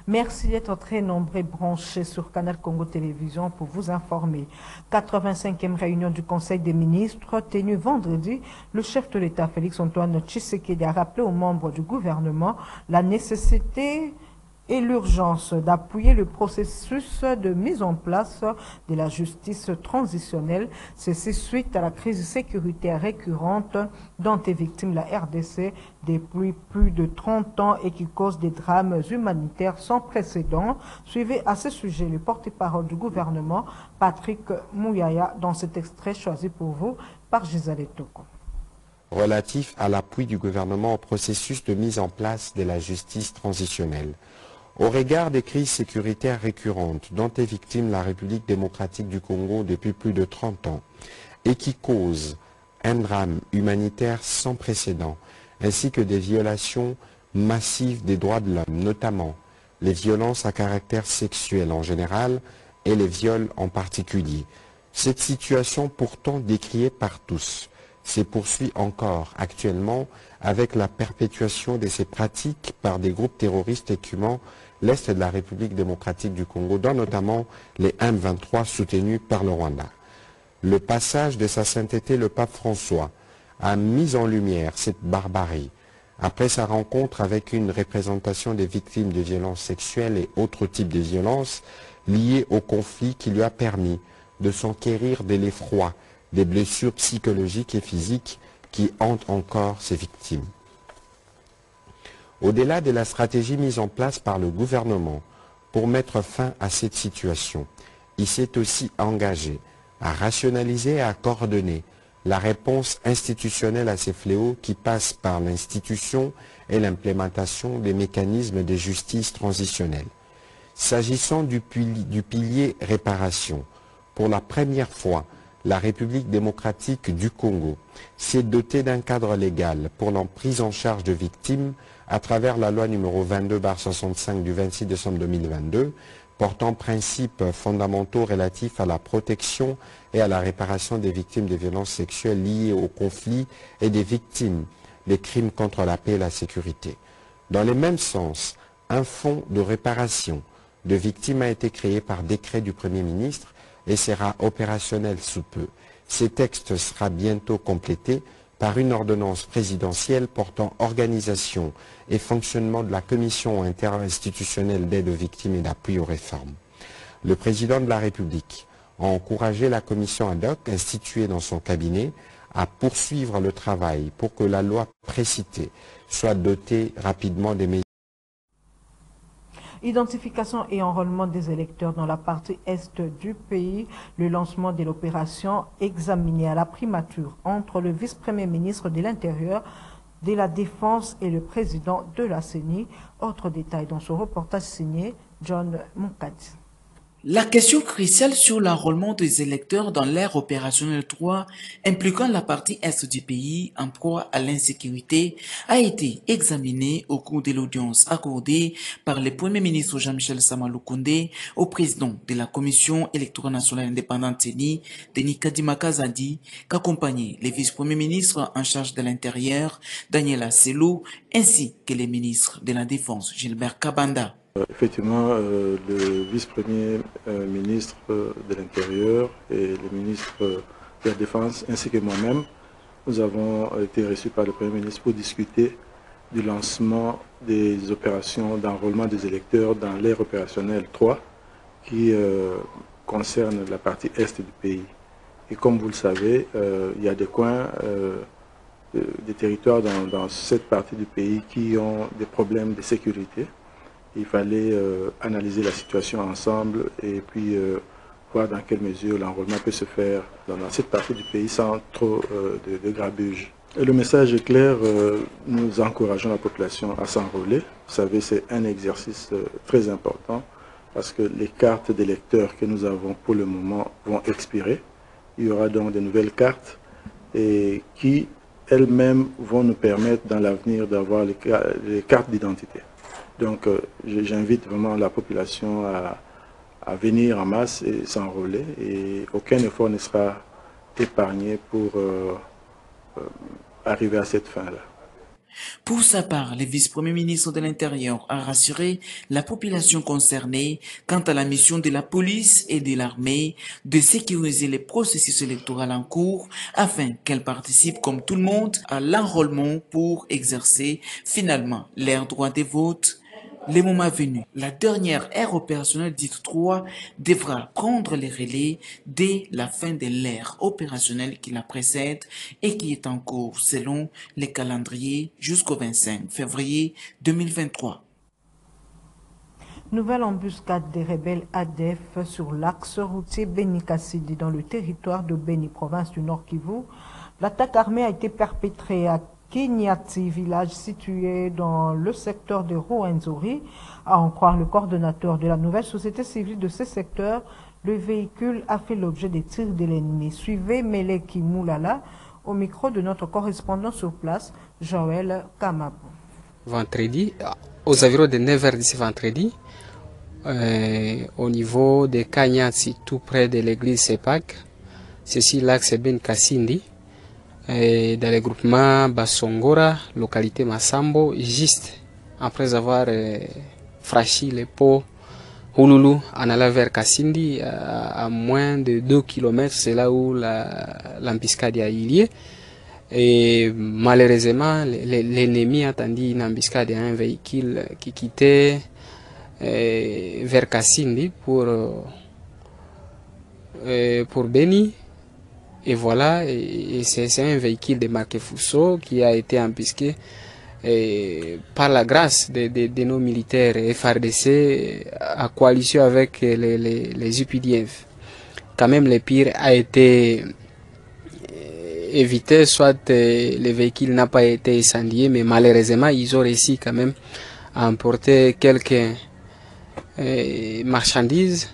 Merci d'être très nombreux branchés sur Canal Congo Télévision pour vous informer. 85e réunion du Conseil des ministres tenue vendredi, le chef de l'État Félix-Antoine Tshisekedi a rappelé aux membres du gouvernement la nécessité et l'urgence d'appuyer le processus de mise en place de la justice transitionnelle, ceci suite à la crise sécuritaire récurrente dont est victime la RDC depuis plus de 30 ans et qui cause des drames humanitaires sans précédent. Suivez à ce sujet le porte-parole du gouvernement, Patrick Mouyaya, dans cet extrait choisi pour vous par Gisèle Toko. Relatif à l'appui du gouvernement au processus de mise en place de la justice transitionnelle. Au regard des crises sécuritaires récurrentes dont est victime la République démocratique du Congo depuis plus de 30 ans et qui causent un drame humanitaire sans précédent, ainsi que des violations massives des droits de l'homme, notamment les violences à caractère sexuel en général et les viols en particulier. Cette situation pourtant décriée par tous se poursuit encore actuellement avec la perpétuation de ces pratiques par des groupes terroristes écumant l'Est de la République démocratique du Congo, dont notamment les M23 soutenus par le Rwanda. Le passage de sa sainteté, le pape François, a mis en lumière cette barbarie après sa rencontre avec une représentation des victimes de violences sexuelles et autres types de violences liées au conflit qui lui a permis de s'enquérir de l'effroi, des blessures psychologiques et physiques qui hantent encore ces victimes. Au-delà de la stratégie mise en place par le gouvernement pour mettre fin à cette situation, il s'est aussi engagé à rationaliser et à coordonner la réponse institutionnelle à ces fléaux qui passe par l'institution et l'implémentation des mécanismes de justice transitionnelle. S'agissant du pilier réparation, pour la première fois, la République démocratique du Congo s'est dotée d'un cadre légal pour la prise en charge de victimes à travers la loi numéro 22/65 du 26 décembre 2022 portant principes fondamentaux relatifs à la protection et à la réparation des victimes de violences sexuelles liées au conflit et des victimes des crimes contre la paix et la sécurité. Dans le même sens, un fonds de réparation de victimes a été créé par décret du Premier ministre et sera opérationnel sous peu. Ce texte sera bientôt complété par une ordonnance présidentielle portant organisation et fonctionnement de la Commission interinstitutionnelle d'aide aux victimes et d'appui aux réformes. Le président de la République a encouragé la commission ad hoc instituée dans son cabinet à poursuivre le travail pour que la loi précitée soit dotée rapidement des mesures. Identification et enrôlement des électeurs dans la partie est du pays, le lancement de l'opération examinée à la primature entre le vice-premier ministre de l'Intérieur, de la Défense et le président de la CENI. Autre détail dans ce reportage signé John Moukadi. La question cruciale sur l'enrôlement des électeurs dans l'ère opérationnelle 3 impliquant la partie est du pays en proie à l'insécurité a été examinée au cours de l'audience accordée par le Premier ministre Jean-Michel Sama Lukonde au président de la Commission électorale nationale indépendante CENI, Denis Kadima Kazadi, qu'accompagnaient les vice-premiers ministres en charge de l'Intérieur, Daniela Selou, ainsi que les ministres de la Défense, Gilbert Kabanda. Effectivement, le vice-premier ministre de l'Intérieur et le ministre de la Défense, ainsi que moi-même, nous avons été reçus par le Premier ministre pour discuter du lancement des opérations d'enrôlement des électeurs dans l'ère opérationnelle 3 qui concerne la partie est du pays. Et comme vous le savez, il y a des coins, des territoires dans cette partie du pays qui ont des problèmes de sécurité. Il fallait analyser la situation ensemble et puis voir dans quelle mesure l'enrôlement peut se faire dans cette partie du pays sans trop de grabuge. Et le message est clair, nous encourageons la population à s'enrôler. Vous savez, c'est un exercice très important parce que les cartes d'électeurs que nous avons pour le moment vont expirer. Il y aura donc de nouvelles cartes et qui elles-mêmes vont nous permettre dans l'avenir d'avoir les cartes d'identité. Donc j'invite vraiment la population à venir en masse et s'enrôler et aucun effort ne sera épargnés pour arriver à cette fin-là. Pour sa part, le vice-premier ministre de l'Intérieur a rassuré la population concernée quant à la mission de la police et de l'armée de sécuriser les processus électoraux en cours afin qu'elle participe comme tout le monde à l'enrôlement pour exercer finalement leur droit de vote. Le moment venu, la dernière ère opérationnelle dite 3 devra prendre les relais dès la fin de l'ère opérationnelle qui la précède et qui est en cours selon les calendriers jusqu'au 25 février 2023. Nouvelle embuscade des rebelles ADF sur l'axe routier Beni-Kassidi dans le territoire de Beni, province du Nord Kivu. L'attaque armée a été perpétrée à Kinyati, village situé dans le secteur de Rwenzori. À en croire le coordonnateur de la nouvelle société civile de ce secteur, le véhicule a fait l'objet des tirs de l'ennemi. Suivez Meleki Moulala au micro de notre correspondant sur place, Joël Kamabou. Vendredi, aux environs de 9h d'ici vendredi, au niveau de Kanyati, tout près de l'église Sepak, ceci l'axe Ben Kassindi, dans le groupement Basongora, localité Massambo, juste après avoir franchi les pots Hululu en allant vers Kassindi, à moins de 2 km, c'est là où l'embuscade a eu lieu. Et malheureusement, l'ennemi a tendu une embuscade à un véhicule qui quittait vers Kassindi pour Beni. Et voilà, et c'est un véhicule de marque Fuso qui a été embusqué par la grâce de nos militaires FARDC à coalition avec les UPDF. Quand même, le pire a été évité, soit le véhicule n'a pas été incendié, mais malheureusement, ils ont réussi quand même à emporter quelques marchandises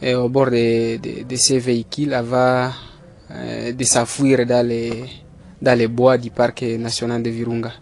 au bord de ces véhicules avant de s'enfuir dans les bois du parc national de Virunga.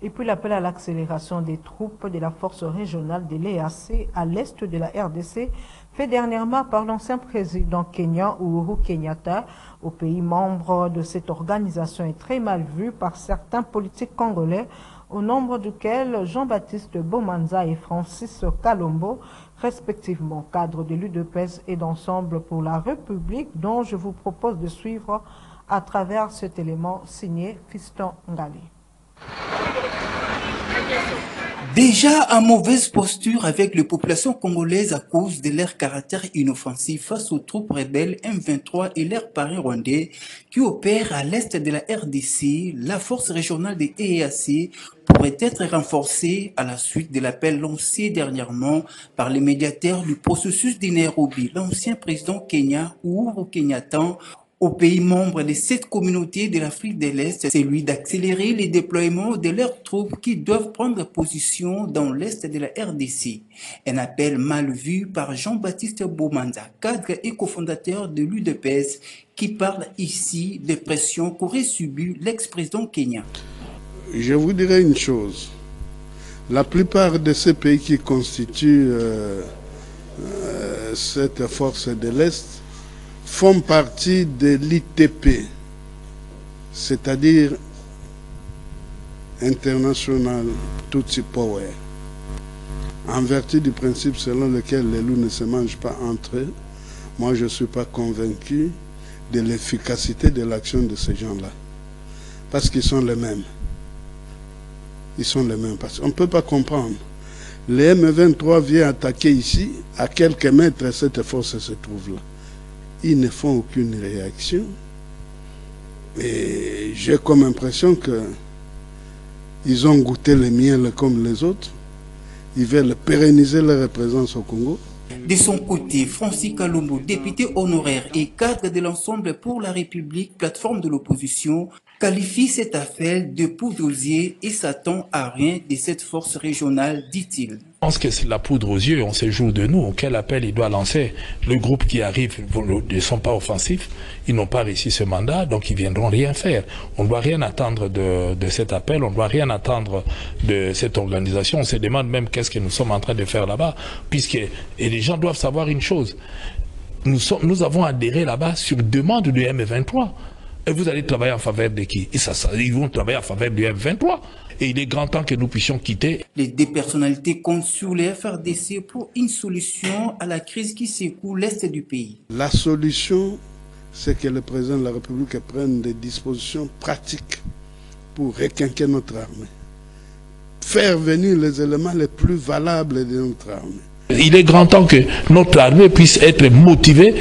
Et puis l'appel à l'accélération des troupes de la force régionale de l'EAC à l'est de la RDC fait dernièrement par l'ancien président kenyan Uhuru Kenyatta au pays membre de cette organisation est très mal vu par certains politiques congolais, au nombre duquel Jean-Baptiste Bomanza et Francis Kalombo, respectivement cadres de l'UDPS et d'Ensemble pour la République, dont je vous propose de suivre à travers cet élément signé Fiston Ngali. Déjà en mauvaise posture avec les populations congolaises à cause de leur caractère inoffensif face aux troupes rebelles M23 et leurs parrains rwandais qui opèrent à l'est de la RDC, la force régionale des EAC pourrait être renforcée à la suite de l'appel lancé dernièrement par les médiateurs du processus de Nairobi, l'ancien président kenyan Uhuru Kenyatta, aux pays membres de cette communauté de l'Afrique de l'Est, c'est celui d'accélérer les déploiements de leurs troupes qui doivent prendre position dans l'Est de la RDC. Un appel mal vu par Jean-Baptiste Bomanza, cadre et cofondateur de l'UDPS, qui parle ici des pressions qu'aurait subies l'ex-président kenyan. Je vous dirais une chose. La plupart de ces pays qui constituent cette force de l'Est font partie de l'ITP, c'est-à-dire International Tutsi Power, en vertu du principe selon lequel les loups ne se mangent pas entre eux. Moi, je ne suis pas convaincu de l'efficacité de l'action de ces gens-là, parce qu'ils sont les mêmes. Ils sont les mêmes, parce qu'on ne peut pas comprendre. Les M23 viennent attaquer ici, à quelques mètres, cette force se trouve là. Ils ne font aucune réaction. Et j'ai comme impression qu'ils ont goûté le miel comme les autres. Ils veulent pérenniser leur présence au Congo. De son côté, Francis Kalombo, député honoraire et cadre de l'Ensemble pour la République, plateforme de l'opposition, qualifie cette affaire de poudre aux yeux et s'attend à rien de cette force régionale, dit-il. Je pense que c'est la poudre aux yeux, on se joue de nous. Quel appel il doit lancer? Le groupe qui arrive ne sont pas offensifs, ils n'ont pas réussi ce mandat, donc ils viendront rien faire. On ne doit rien attendre de cet appel, on ne doit rien attendre de cette organisation. On se demande même qu'est-ce que nous sommes en train de faire là-bas, et les gens doivent savoir une chose. nous avons adhéré là-bas sur demande du M23. Et vous allez travailler en faveur de qui? Ils vont travailler en faveur du M23. Et il est grand temps que nous puissions quitter. Les deux personnalités comptent sur les FRDC pour une solution à la crise qui secoue l'Est du pays. La solution, c'est que le président de la République prenne des dispositions pratiques pour requinquer notre armée. Faire venir les éléments les plus valables de notre armée. Il est grand temps que notre armée puisse être motivée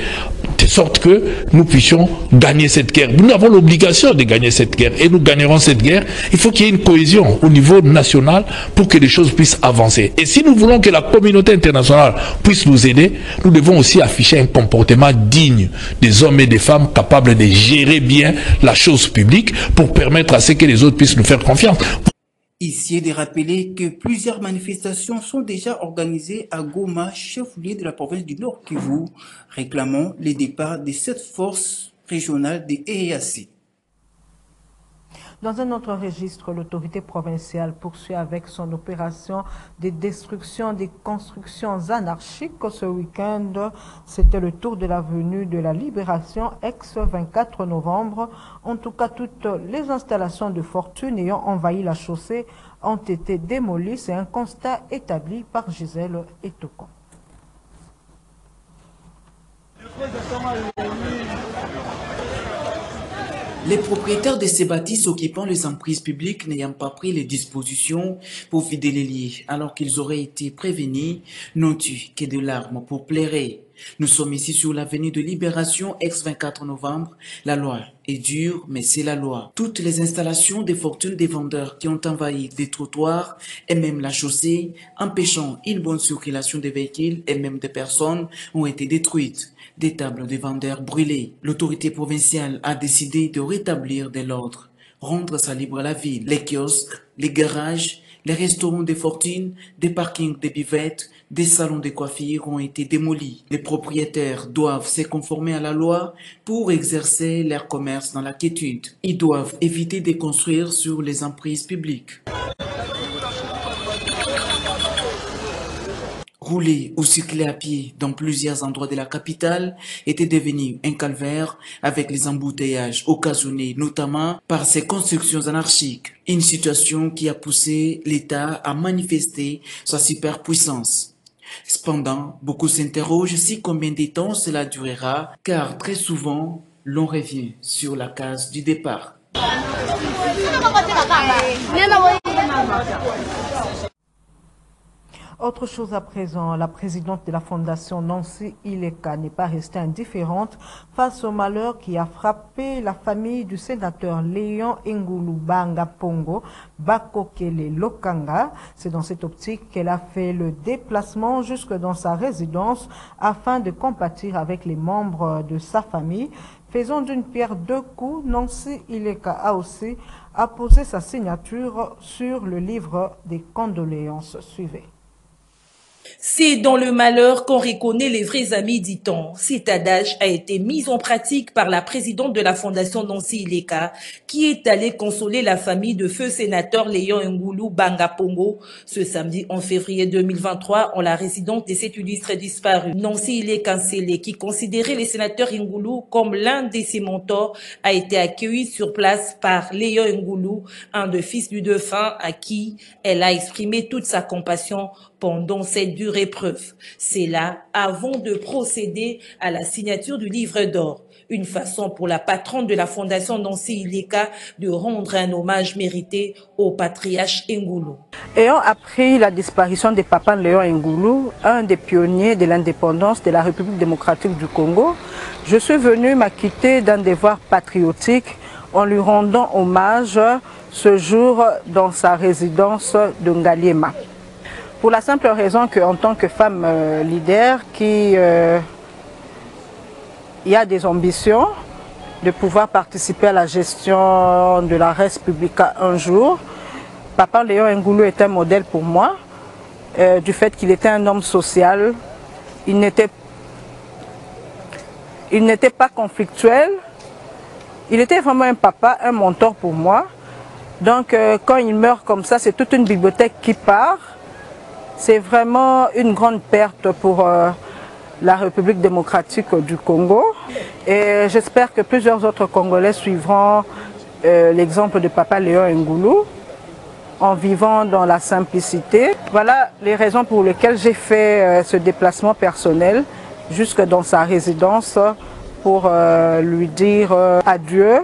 de sorte que nous puissions gagner cette guerre. Nous avons l'obligation de gagner cette guerre et nous gagnerons cette guerre. Il faut qu'il y ait une cohésion au niveau national pour que les choses puissent avancer. Et si nous voulons que la communauté internationale puisse nous aider, nous devons aussi afficher un comportement digne des hommes et des femmes capables de gérer bien la chose publique pour permettre à ce que les autres puissent nous faire confiance. Ici est de rappeler que plusieurs manifestations sont déjà organisées à Goma, chef-lieu de la province du Nord Kivu, réclamant le départ de cette force régionale des EAC. Dans un autre registre, l'autorité provinciale poursuit avec son opération de destruction des constructions anarchiques. Ce week-end, c'était le tour de l'avenue de la Libération, ex-24 novembre. En tout cas, toutes les installations de fortune ayant envahi la chaussée ont été démolies. C'est un constat établi par Gisèle Etoko. Les propriétaires de ces bâtisses occupant les emprises publiques n'ayant pas pris les dispositions pour vider les lits alors qu'ils auraient été prévenus, n'ont eu que de larmes pour pleurer. Nous sommes ici sur l'avenue de Libération, ex-24 novembre. La loi est dure, mais c'est la loi. Toutes les installations des fortunes des vendeurs qui ont envahi des trottoirs et même la chaussée, empêchant une bonne circulation des véhicules et même des personnes, ont été détruites. Des tables de vendeurs brûlées. L'autorité provinciale a décidé de rétablir de l'ordre, rendre ça libre à la ville. Les kiosques, les garages, les restaurants de fortune, des parkings de buvettes, des salons de coiffure ont été démolis. Les propriétaires doivent se conformer à la loi pour exercer leur commerce dans la quiétude. Ils doivent éviter de construire sur les emprises publiques. Rouler ou circuler à pied dans plusieurs endroits de la capitale était devenu un calvaire avec les embouteillages occasionnés notamment par ces constructions anarchiques. Une situation qui a poussé l'État à manifester sa superpuissance. Cependant, beaucoup s'interrogent si combien de temps cela durera, car très souvent, l'on revient sur la case du départ. Autre chose à présent, la présidente de la Fondation Nancy Ileka n'est pas restée indifférente face au malheur qui a frappé la famille du sénateur Léon Ngoulou Banga Pongo Bakokele Lokanga. C'est dans cette optique qu'elle a fait le déplacement jusque dans sa résidence afin de compatir avec les membres de sa famille. Faisant d'une pierre deux coups, Nancy Ileka a aussi apposé sa signature sur le livre des condoléances. Suivez. C'est dans le malheur qu'on reconnaît les vrais amis, dit-on. Cet adage a été mis en pratique par la présidente de la Fondation Nancy Ileka, qui est allée consoler la famille de feu sénateur Léon Ngoulou Banga Pongo ce samedi en février 2023 en la résidence de cet illustre disparu. Nancy Ileka Nsele, qui considérait les sénateurs Ngoulou comme l'un de ses mentors, a été accueilli sur place par Léon Ngoulou, un des fils du défunt à qui elle a exprimé toute sa compassion pendant cette dure épreuve. C'est là avant de procéder à la signature du livre d'or. Une façon pour la patronne de la Fondation Nancy Ileka de rendre un hommage mérité au patriarche Ngoulou. Ayant appris la disparition de Papa Léon Ngoulou, un des pionniers de l'indépendance de la République démocratique du Congo, je suis venu m'acquitter d'un devoir patriotique en lui rendant hommage ce jour dans sa résidence de Ngaliema. Pour la simple raison qu'en tant que femme leader qui a des ambitions de pouvoir participer à la gestion de la res publica un jour, Papa Léon Ngoulou est un modèle pour moi, du fait qu'il était un homme social, il n'était pas conflictuel, il était vraiment un papa, un mentor pour moi. Donc quand il meurt comme ça, c'est toute une bibliothèque qui part. C'est vraiment une grande perte pour la République démocratique du Congo. Et j'espère que plusieurs autres Congolais suivront l'exemple de Papa Léon Ngoulou en vivant dans la simplicité. Voilà les raisons pour lesquelles j'ai fait ce déplacement personnel jusque dans sa résidence pour lui dire adieu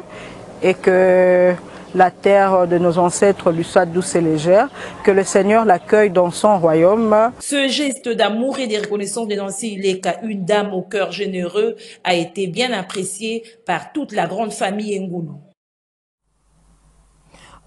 et que la terre de nos ancêtres lui soit douce et légère, que le Seigneur l'accueille dans son royaume. Ce geste d'amour et de reconnaissance de Nancy Ileka, une dame au cœur généreux, a été bien apprécié par toute la grande famille Ngoulou.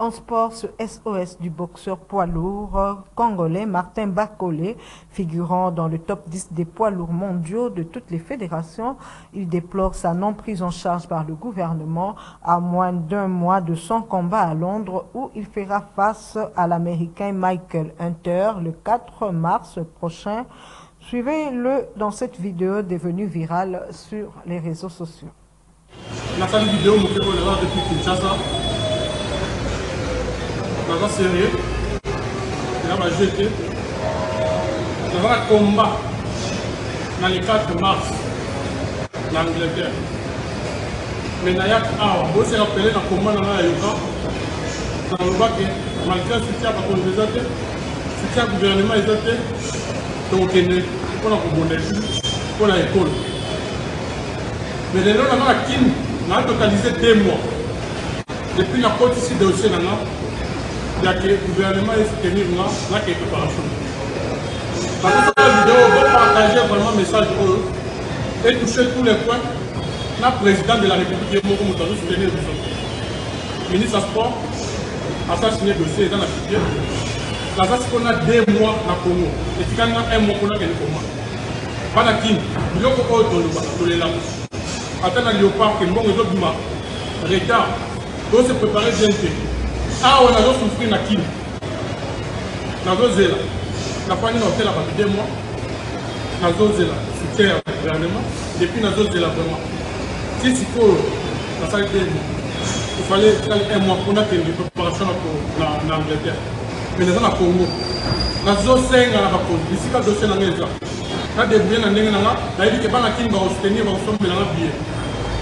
En sport, ce SOS du boxeur poids lourd congolais Martin Bakolé, figurant dans le top 10 des poids lourds mondiaux de toutes les fédérations, il déplore sa non prise en charge par le gouvernement à moins d'un mois de son combat à Londres où il fera face à l'Américain Michael Hunter le 4 mars prochain. Suivez-le dans cette vidéo devenue virale sur les réseaux sociaux. Dans un sérieux, il va jeter. Il va combat dans le 4 mars en Angleterre. Mais il y a un beau se rappeler dans le combat dans la Yoka. Dans le bas, malgré le soutien par contre les autres, le soutien du gouvernement les autres, donc il est pour la communauté, pour l'école. Mais les gens dans la Kin, on a totalisé 2 mois. Depuis la côte ici de l'Océan. Le gouvernement est soutenu dans quelques préparations. Dans cette vidéo, on va partager vraiment un message pour eux et toucher tous les points. Le président de la République est mort, nous avons soutenu les autres. Le ministre du Sport a signé le dossier dans la filière. Là, c'est qu'on a 2 mois dans le Congo. Et puis, quand on a 1 mois, on a gagné le Congo. Pas de Kim, il y a encore dans les lames. Attends, le léopard, qui est bon, les autres, retard. Il faut se préparer bien. Ah, on a souffert na Kim. Nazo Zela. La famille n'a pas fait 2 mois. Nazo Zela. C'était un gouvernement. Depuis Nazo Zela vraiment. Si il faut, la salle de il fallait 1 mois pour faire une préparation en Angleterre. Mais nous avons Congo. Nazo Zela na Congo. Ici, quand dossier na ngeza. Quand des biens na ngena na, na dit que pas na Kim va soutenir, va soutenir na billet.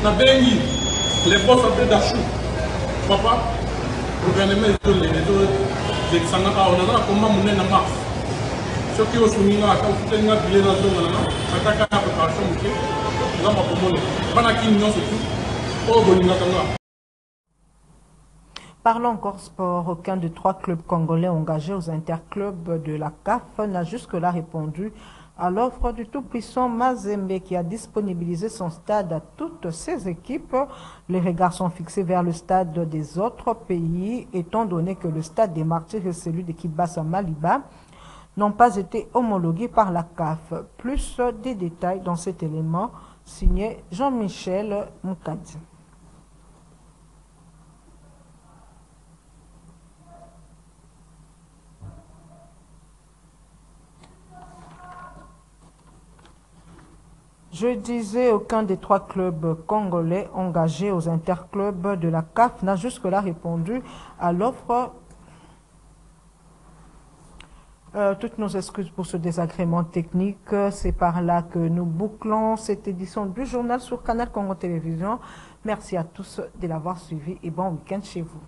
Na bengi les boss un peu d'achou. Papa. Le gouvernement est donné, les autres, on a un combat monnaie en mars. Ceux qui ont soumis à la billet dans la zone, attaquent la préparation, nous avons un combat. Pendant qu'ils n'ont surtout, Parlons encore sport. Aucun des 3 clubs congolais engagés aux interclubs de la CAF n'a jusque-là répondu à l'offre du tout-puissant Mazembe qui a disponibilisé son stade à toutes ses équipes. Les regards sont fixés vers le stade des autres pays, étant donné que le stade des Martyrs et celui de Kibasa Maliba n'ont pas été homologués par la CAF. Plus des détails dans cet élément, signé Jean-Michel Moukadi. Je disais, aucun des 3 clubs congolais engagés aux interclubs de la CAF n'a jusque-là répondu à l'offre. Toutes nos excuses pour ce désagrément technique. C'est par là que nous bouclons cette édition du journal sur Canal Congo Télévision. Merci à tous de l'avoir suivi et bon week-end chez vous.